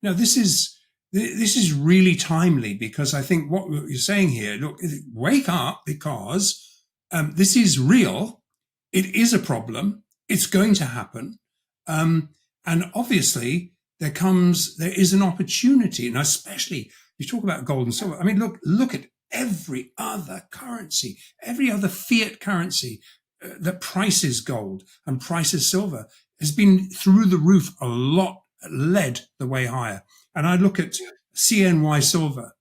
no, this is really timely, because I think what you're saying here, look, wake up, because this is real. It is a problem. It's going to happen. And obviously there is an opportunity. And especially, you talk about gold and silver. I mean, look at every other currency, every other fiat currency that prices gold and prices silver has been through the roof a lot, led the way higher. And I look at CNY silver,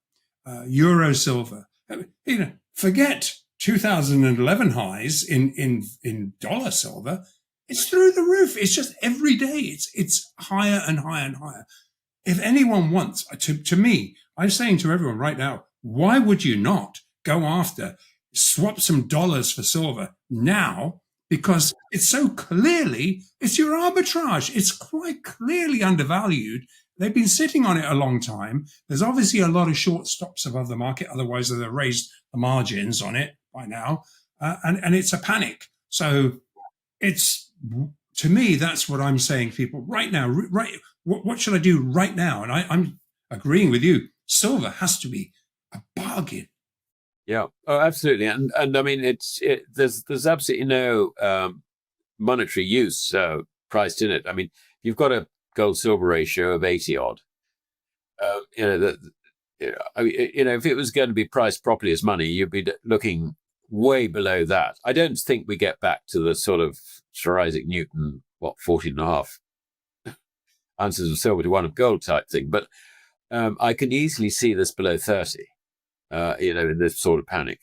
Euro silver. Forget 2011 highs in dollar silver. It's through the roof. It's just every day. It's higher and higher and higher. If anyone wants, to me, I'm saying to everyone right now, why would you not go after, swap some dollars for silver now? Because it's so clearly, it's your arbitrage. It's quite clearly undervalued. They've been sitting on it a long time. There's obviously a lot of short stops above the market. Otherwise, they've raised the margins on it by now. And it's a panic. So to me, that's what I'm saying to people right now. What should I do right now? And I'm agreeing with you. Silver has to be a bargain. Yeah, oh, absolutely. And I mean, there's absolutely no monetary use priced in it. I mean, you've got a gold silver ratio of 80 odd. If it was going to be priced properly as money, you'd be looking way below that. I don't think we get back to the sort of Sir Isaac Newton, 14.5 ounces of silver to 1 of gold type thing. But I can easily see this below 30, in this sort of panic.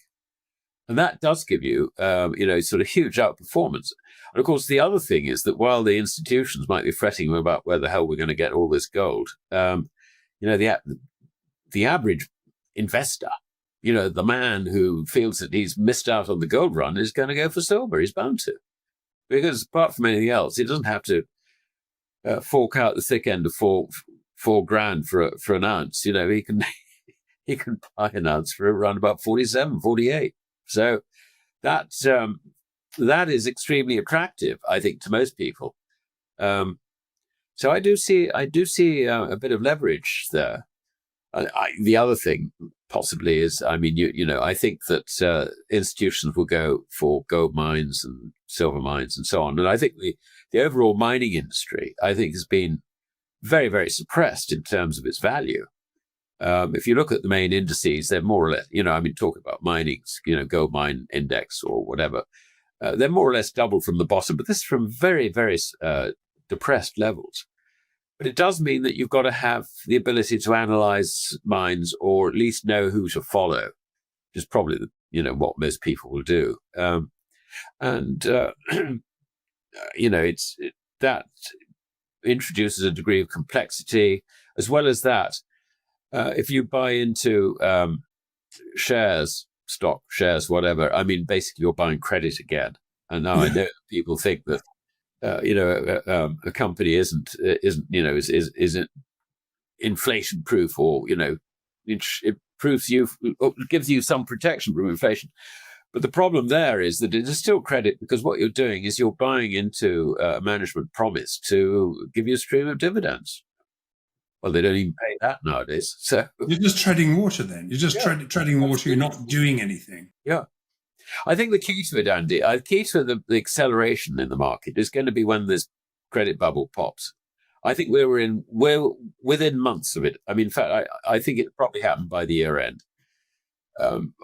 And that does give you, sort of huge outperformance. And of course, the other thing is that while the institutions might be fretting about where the hell we're going to get all this gold, the average investor, the man who feels that he's missed out on the gold run is going to go for silver. He's bound to. Because apart from anything else, he doesn't have to fork out the thick end of $4,000 for an ounce. He can buy an ounce for around about 47, 48. So that is extremely attractive, I think, to most people. So I do see a bit of leverage there. The other thing possibly is, I mean, I think that institutions will go for gold mines and silver mines and so on. And I think the overall mining industry, I think, has been very, very suppressed in terms of its value. If you look at the main indices, they're more or less, talk about mining's, gold mine index or whatever. They're more or less doubled from the bottom, but this is from very, very depressed levels. But it does mean that you've got to have the ability to analyze mines, or at least know who to follow, which is probably what most people will do. That introduces a degree of complexity, as well as that. If you buy into shares, stock shares, whatever, I mean, basically you're buying credit again. And now I know people think that a company isn't inflation proof, or it proves gives you some protection from inflation. But the problem there is that it is still credit, because what you're doing is you're buying into a management promise to give you a stream of dividends. Well, they don't even pay that nowadays. So you're just treading water then. You're just treading water. You're not doing anything. Yeah. I think the key to it, Andy, key to the acceleration in the market is going to be when this credit bubble pops. I think we're within months of it. I mean, in fact, I think it probably happened by the year end.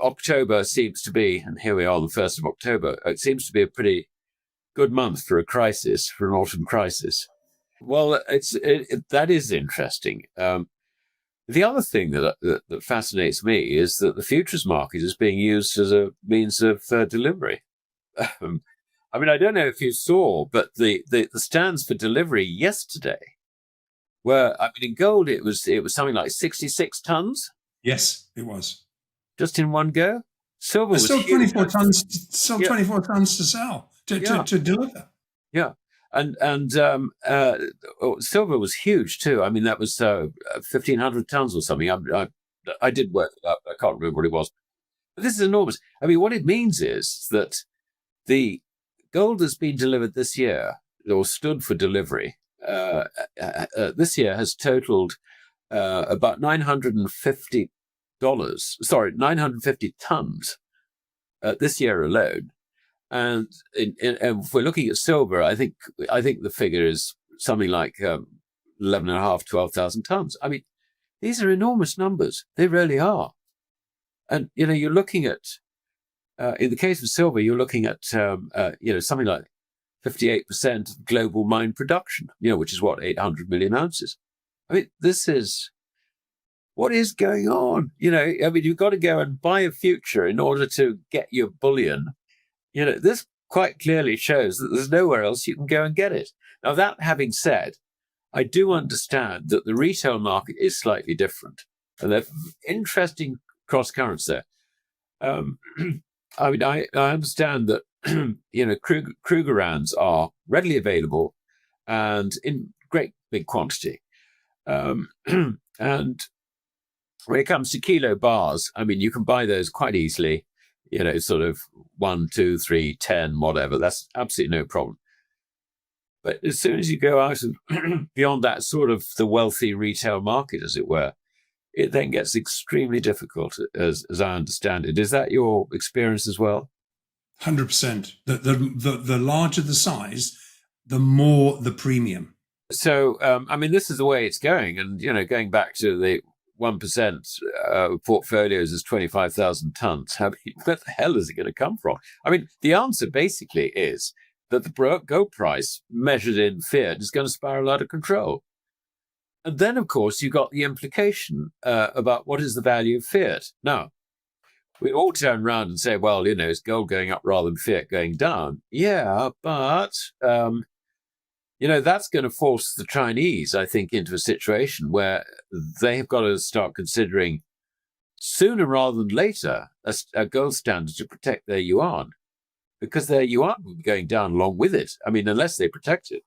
October seems to be, and here we are on the 1st of October, it seems to be a pretty good month for a crisis, for an autumn crisis. Well, that is interesting. The other thing that fascinates me is that the futures market is being used as a means of delivery. I mean, I don't know if you saw, but the stands for delivery yesterday were, I mean, in gold, it was something like 66 tons. Yes, it was. Just in one go. Silver was still huge. 24 tons. Still 24 tons to sell to deliver. Yeah. And silver was huge too. I mean, that was 1,500 tons or something. I did work it up. I can't remember what it was. But this is enormous. I mean, what it means is that the gold that's been delivered this year, or stood for delivery, this year has totaled about $950, 950 tons this year alone. And if we're looking at silver, I think the figure is something like 11,500, 12,000 tons. I mean, these are enormous numbers. They really are. And, you're looking at, in the case of silver, you're looking at, something like 58% of global mine production, which is 800 million ounces. I mean, what is going on? You've got to go and buy a future in order to get your bullion. This quite clearly shows that there's nowhere else you can go and get it. Now, that having said, I do understand that the retail market is slightly different. And there are interesting cross currents there. I understand that, Krugerrands are readily available and in great big quantity. And when it comes to kilo bars, you can buy those quite easily, sort of 1, 2, 3, 10, whatever. That's absolutely no problem. But as soon as you go out and beyond that sort of the wealthy retail market, as it were, it then gets extremely difficult, as I understand it. Is that your experience as well? 100%. The larger the size, the more the premium. So, this is the way it's going. And, going back to the 1% portfolios is 25,000 tons. Where the hell is it going to come from? The answer basically is that the gold price measured in fiat is going to spiral out of control. And then, of course, you got the implication about what is the value of fiat. Now, we all turn around and say, well, is gold going up rather than fiat going down? Yeah, but, that's going to force the Chinese, I think, into a situation where they have got to start considering sooner rather than later a gold standard to protect their yuan, because their yuan will be going down along with it. Unless they protect it.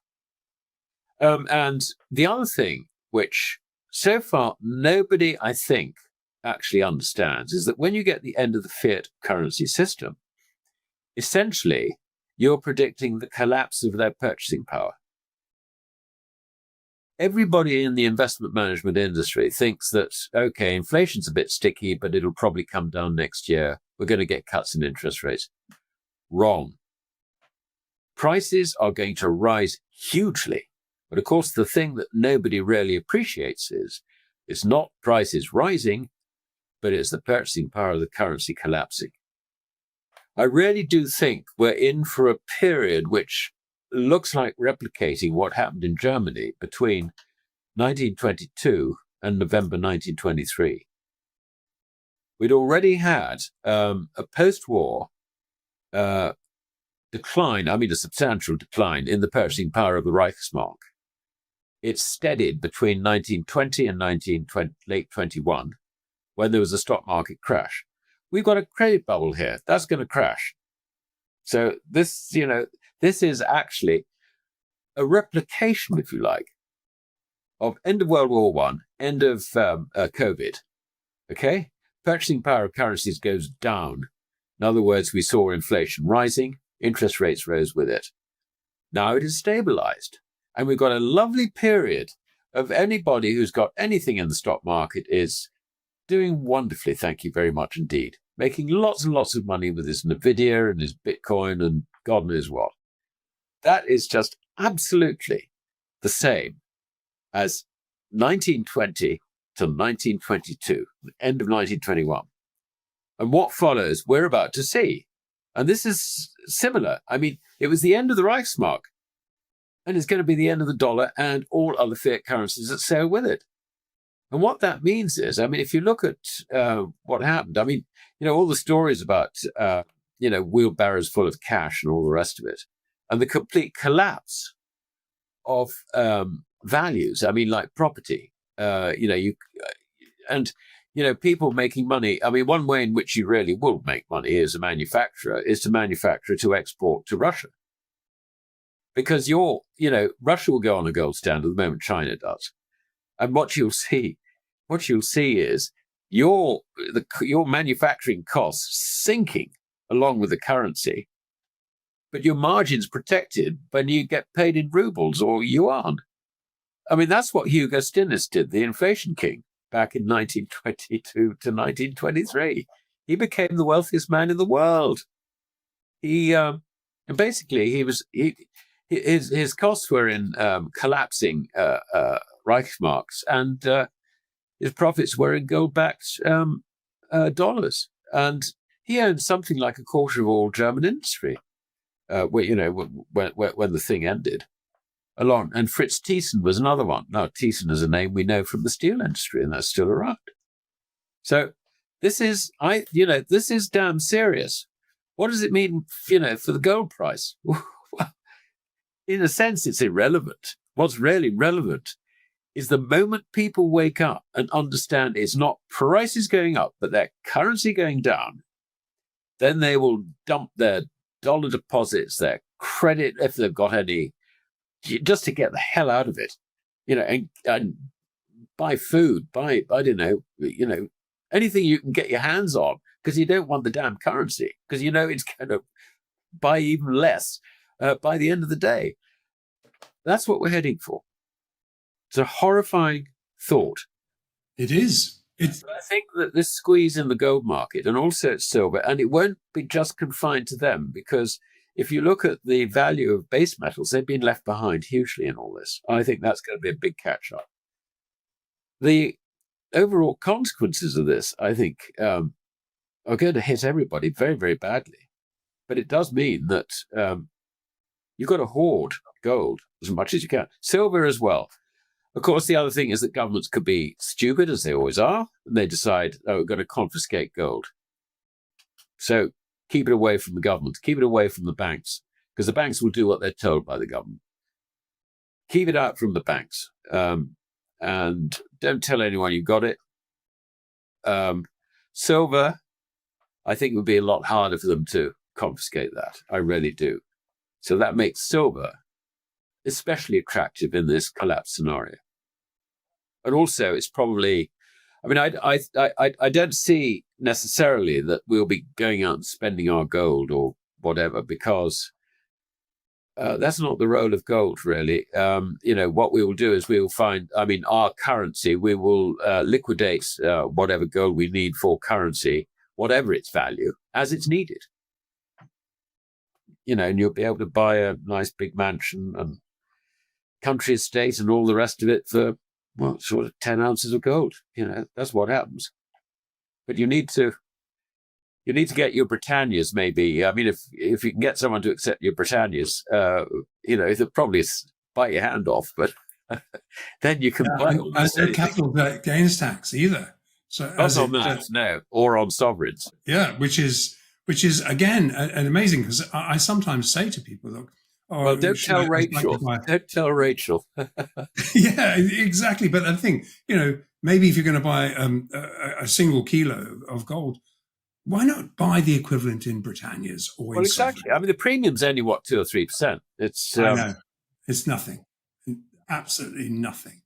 And the other thing, which so far nobody, I think, actually understands, is that when you get the end of the fiat currency system, essentially you're predicting the collapse of their purchasing power. Everybody in the investment management industry thinks that, okay, inflation's a bit sticky, but it'll probably come down next year. We're going to get cuts in interest rates. Wrong. Prices are going to rise hugely. But of course, the thing that nobody really appreciates is it's not prices rising, but it's the purchasing power of the currency collapsing. I really do think we're in for a period which looks like replicating what happened in Germany between 1922 and November 1923. We'd already had a post-war decline, a substantial decline in the purchasing power of the Reichsmark. It steadied between 1920 and late 21, when there was a stock market crash. We've got a credit bubble here. That's going to crash. So this is actually a replication, if you like, of end of World War I, end of COVID. Okay? Purchasing power of currencies goes down. In other words, we saw inflation rising, interest rates rose with it. Now it is stabilized. And we've got a lovely period of anybody who's got anything in the stock market is doing wonderfully, thank you very much indeed. Making lots and lots of money with his Nvidia and his Bitcoin and God knows what. That is just absolutely the same as 1920 to 1922, the end of 1921. And what follows, we're about to see. And this is similar. It was the end of the Reichsmark. And it's going to be the end of the dollar and all other fiat currencies that sail with it. And what that means is, if you look at what happened, all the stories about, wheelbarrows full of cash and all the rest of it, and the complete collapse of values, like property, people making money. One way in which you really will make money as a manufacturer is to manufacture to export to Russia. Because Russia will go on a gold standard the moment China does. And what you'll see is your manufacturing costs sinking along with the currency, but your margins protected when you get paid in rubles or yuan. I mean, that's what Hugo Stinnes did, the inflation king, back in 1922 to 1923. He became the wealthiest man in the world. And basically his costs were in collapsing Reichsmarks, and his profits were in gold-backed dollars. And he owned something like a quarter of all German industry. When the thing ended. And Fritz Thyssen was another one. Now, Thyssen is a name we know from the steel industry, and that's still around. So this is damn serious. What does it mean, for the gold price? In a sense, it's irrelevant. What's really relevant is the moment people wake up and understand it's not prices going up, but their currency going down, then they will dump their dollar deposits, their credit, if they've got any, just to get the hell out of it, and buy food, I don't know, anything you can get your hands on, because you don't want the damn currency, because it's going to buy even less by the end of the day. That's what we're heading for. It's a horrifying thought. It is. But I think that this squeeze in the gold market, and also silver, and it won't be just confined to them, because if you look at the value of base metals, they've been left behind hugely in all this. I think that's going to be a big catch-up. The overall consequences of this, I think, are going to hit everybody very, very badly. But it does mean that you've got to hoard gold as much as you can. Silver as well. Of course, the other thing is that governments could be stupid, as they always are, and they decide, we're going to confiscate gold. So keep it away from the government, keep it away from the banks, because the banks will do what they're told by the government. Keep it out from the banks, and don't tell anyone you got it. Silver, I think, would be a lot harder for them to confiscate that. I really do. So that makes silver especially attractive in this collapse scenario. And also, it's probably, I don't see necessarily that we'll be going out and spending our gold or whatever, because that's not the role of gold, really. What we will do is we will find, our currency, we will liquidate whatever gold we need for currency, whatever its value, as it's needed. And you'll be able to buy a nice big mansion and country estate and all the rest of it for, sort of 10 ounces of gold. That's what happens. But you need to get your Britannias, maybe. I mean, if you can get someone to accept your Britannias, they'll probably bite your hand off, but then you can buy all this. No capital gains tax either. So not on that, no, or on sovereigns. Yeah, which is again an amazing, because I sometimes say to people, look, don't tell Rachel. Don't tell Rachel. Yeah, exactly. But I think, maybe if you're going to buy a single kilo of gold, why not buy the equivalent in Britannias or in exactly. sovereign? The premium's only 2 or 3%. It's I know. It's nothing, absolutely nothing.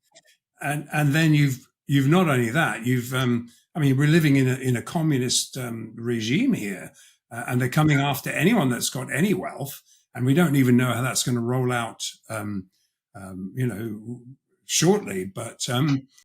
And then you've not only that, we're living in a communist regime here, and they're coming after anyone that's got any wealth. And we don't even know how that's going to roll out, shortly. But